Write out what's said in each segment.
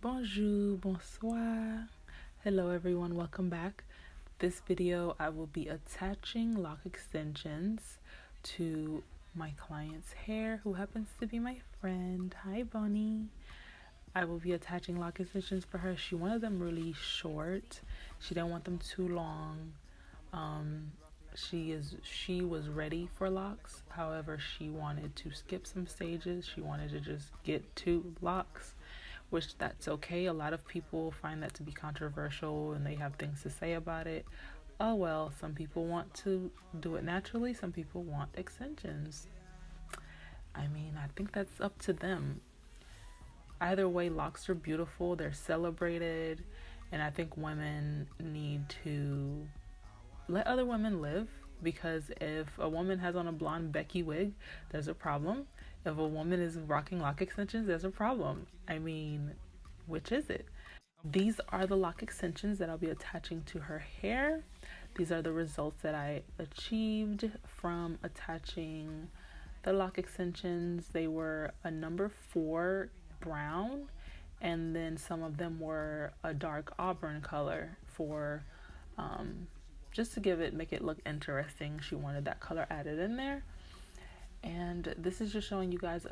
Bonjour, bonsoir. Hello everyone, welcome back. This video I will be attaching lock extensions to my client's hair, who happens to be my friend. Hi Bonnie. I will be attaching lock extensions for her. She wanted them really short. She didn't want them too long. She was ready for locks. However, she wanted to skip some stages. She wanted to just get to locks, which that's okay. A lot of people find that to be controversial and they have things to say about it. Oh well, some people want to do it naturally, some people want extensions. I mean, I think that's up to them. Either way, locks are beautiful, they're celebrated, and I think women need to let other women live, because if a woman has on a blonde Becky wig, there's a problem. If a woman is rocking lock extensions, there's a problem. I mean, which is it? These are the lock extensions that I'll be attaching to her hair. These are the results that I achieved from attaching the lock extensions. They were a number 4 brown, and then some of them were a dark auburn color for just to make it look interesting. She wanted that color added in there. And this is just showing you guys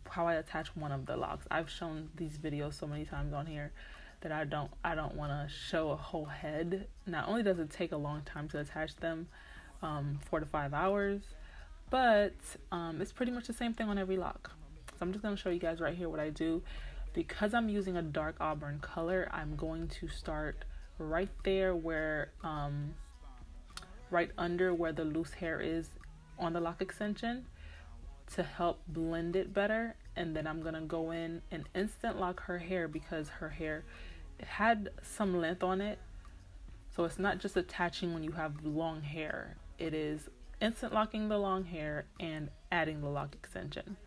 how I attach one of the locks. I've shown these videos so many times on here that I don't want to show a whole head. Not only does it take a long time to attach them, 4 to 5 hours, but it's pretty much the same thing on every lock. So I'm just going to show you guys right here what I do. Because I'm using a dark auburn color, I'm going to start right there where right under where the loose hair is on the lock extension, to help blend it better. And then I'm gonna go in and instant lock her hair, because her hair had some length on it. So it's not just attaching when you have long hair, it is instant locking the long hair and adding the lock extension.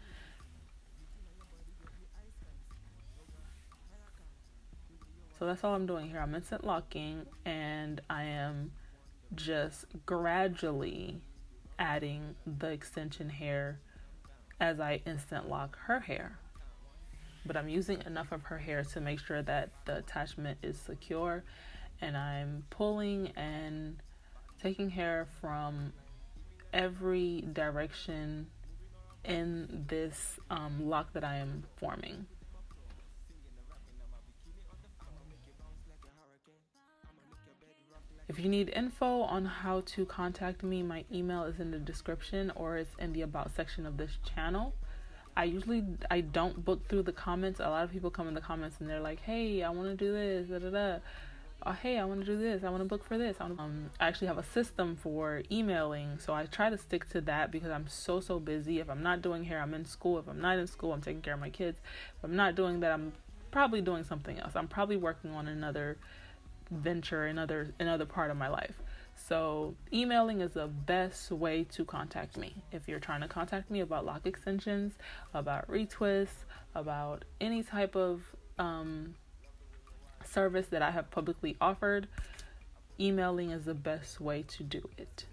So that's all I'm doing here. I'm instant locking, and I am just gradually adding the extension hair as I instant lock her hair. But I'm using enough of her hair to make sure that the attachment is secure, and I'm pulling and taking hair from every direction in this lock that I am forming. If you need info on how to contact me, my email is in the description, or it's in the about section of this channel. I don't book through the comments. A lot of people come in the comments and they're like, hey, I want to do this, da da da. Oh, hey, I want to do this, I want to book for this. I actually have a system for emailing, so I try to stick to that because I'm so busy. If I'm not doing hair, I'm in school. If I'm not in school, I'm taking care of my kids. If I'm not doing that, I'm probably doing something else. I'm probably working on another venture, another part of my life. So emailing is the best way to contact me. If you're trying to contact me about lock extensions, about retwists, about any type of service that I have publicly offered, emailing is the best way to do it.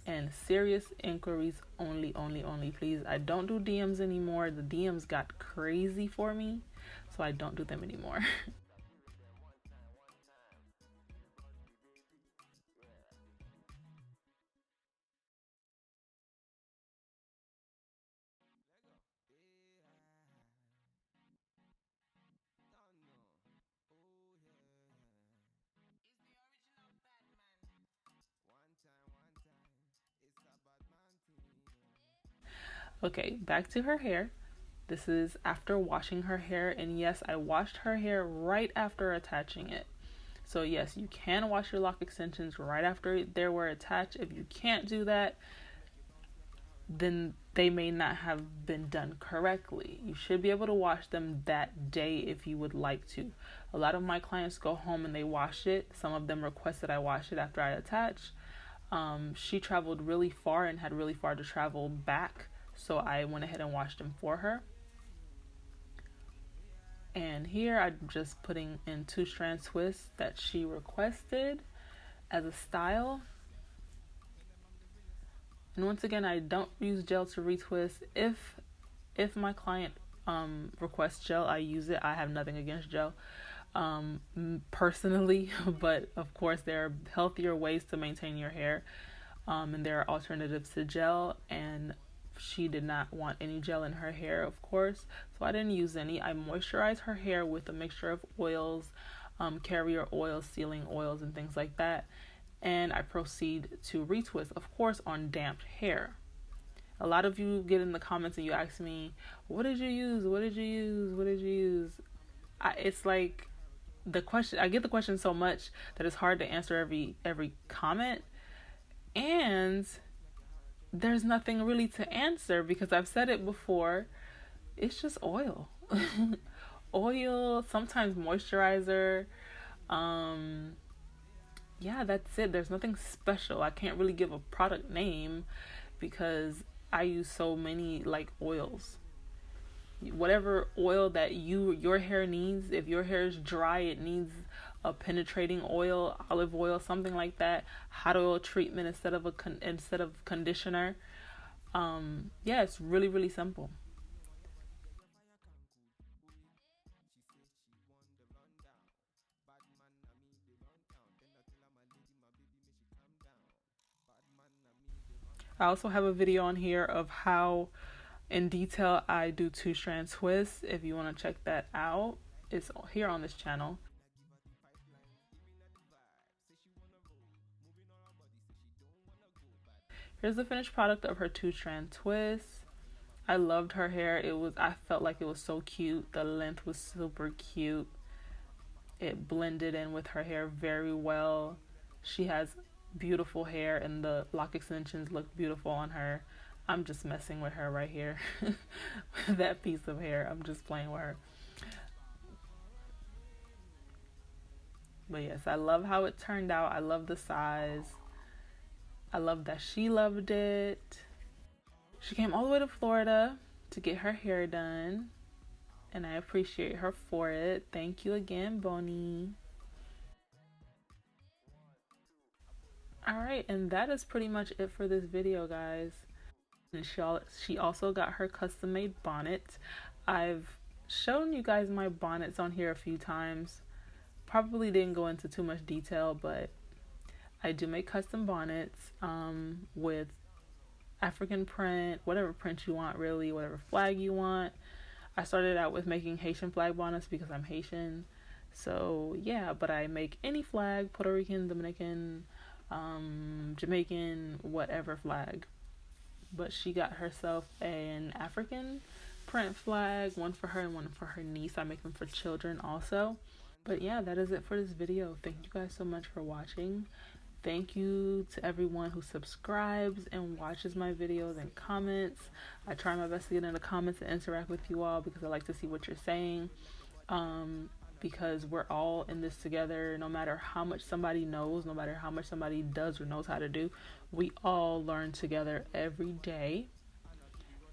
And serious inquiries only, please. I don't do DMs anymore. The DMs got crazy for me, so I don't do them anymore. Okay, back to her hair. This is after washing her hair, and yes, I washed her hair right after attaching it. So yes, you can wash your lock extensions right after they were attached. If you can't do that, then they may not have been done correctly. You should be able to wash them that day if you would like to. A lot of my clients go home and they wash it. Some of them request that I wash it after I attach. She traveled really far and had really far to travel back, so I went ahead and washed them for her. And here I'm just putting in 2-strand twists that she requested as a style. And once again, I don't use gel to retwist. If my client request gel, I use it. I have nothing against gel personally, but of course there are healthier ways to maintain your hair, and there are alternatives to gel, and she did not want any gel in her hair, of course, so I didn't use any. I moisturized her hair with a mixture of oils, carrier oils, sealing oils, and things like that, and I proceed to retwist, of course, on damp hair. A lot of you get in the comments and you ask me, what did you use? What did you use? What did you use? It's like the question, I get the question so much that it's hard to answer every comment, and there's nothing really to answer because I've said it before. It's just oil. Oil, sometimes moisturizer. Yeah, that's it. There's nothing special. I can't really give a product name because I use so many like oils. Whatever oil that your hair needs. If your hair is dry, it needs a penetrating oil, olive oil, something like that. Hot oil treatment instead of conditioner. Yeah, it's really really simple. I also have a video on here of how in detail I do two strand twists. If you want to check that out, it's here on this channel. Here's the finished product of her two strand twist. I loved her hair. I felt like it was so cute. The length was super cute. It blended in with her hair very well. She has beautiful hair and the lock extensions look beautiful on her. I'm just messing with her right here. That piece of hair, I'm just playing with her. But yes, I love how it turned out. I love the size. I love that she loved it. She came all the way to Florida to get her hair done, and I appreciate her for it. Thank you again, Bonnie. Alright, and that is pretty much it for this video, guys. And she also got her custom made bonnet. I've shown you guys my bonnets on here a few times. Probably didn't go into too much detail, but I do make custom bonnets with African print, whatever print you want really, whatever flag you want. I started out with making Haitian flag bonnets because I'm Haitian. So yeah, but I make any flag, Puerto Rican, Dominican, Jamaican, whatever flag. But she got herself an African print flag, one for her and one for her niece. I make them for children also. But yeah, that is it for this video. Thank you guys so much for watching. Thank you to everyone who subscribes and watches my videos and comments. I try my best to get in the comments and interact with you all because I like to see what you're saying. Because we're all in this together. No matter how much somebody knows, no matter how much somebody does or knows how to do, we all learn together every day.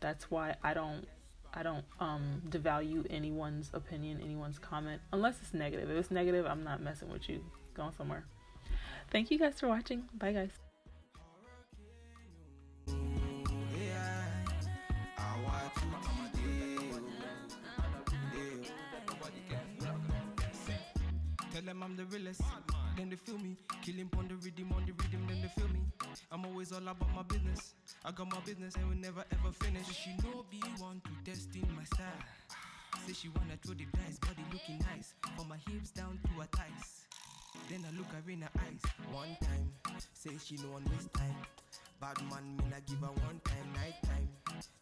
That's why I don't devalue anyone's opinion, anyone's comment, unless it's negative. If it's negative, I'm not messing with you. Going somewhere. Thank you guys for watching. Bye, guys. Tell them I'm the realest, then they feel me. Killing on the rhythm, then they feel me. I'm always all about my business. I got my business and will never ever finish. She know be one to test in my style. Say she wanna throw the dice, body looking nice. From my hips down to her thighs. Then I look her in her eyes. One time, say she no one waste time. Bad man, me not give her one time, night time.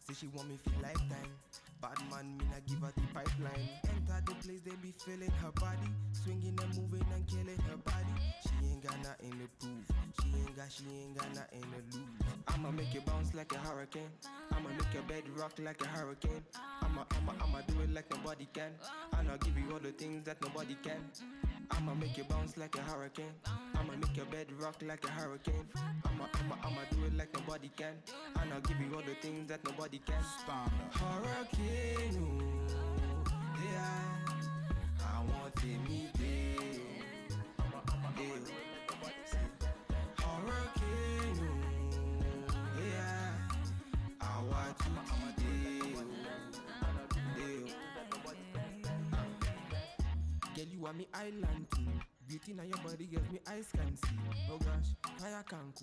Say she want me feel lifetime. Bad man, me not give her the pipeline. Enter the place, they be feeling her body. Swinging and moving and killing her body. She ain't got nothing to prove. She ain't got nothing to lose. I'ma make you bounce like a hurricane. I'ma make your bed rock like a hurricane. I'ma do it like nobody can. And I'll give you all the things that nobody can. I'ma make you bounce like a hurricane. I'ma make your bed rock like a hurricane. I'ma do it like nobody can. And I'll give you all the things that nobody can. Hurricane, oh, yeah. I want to meet you. Hurricane, oh, yeah. I want to meet you. Girl, you are me island too. Beauty now your body, girl, me eyes can see. Oh gosh, fire can cool.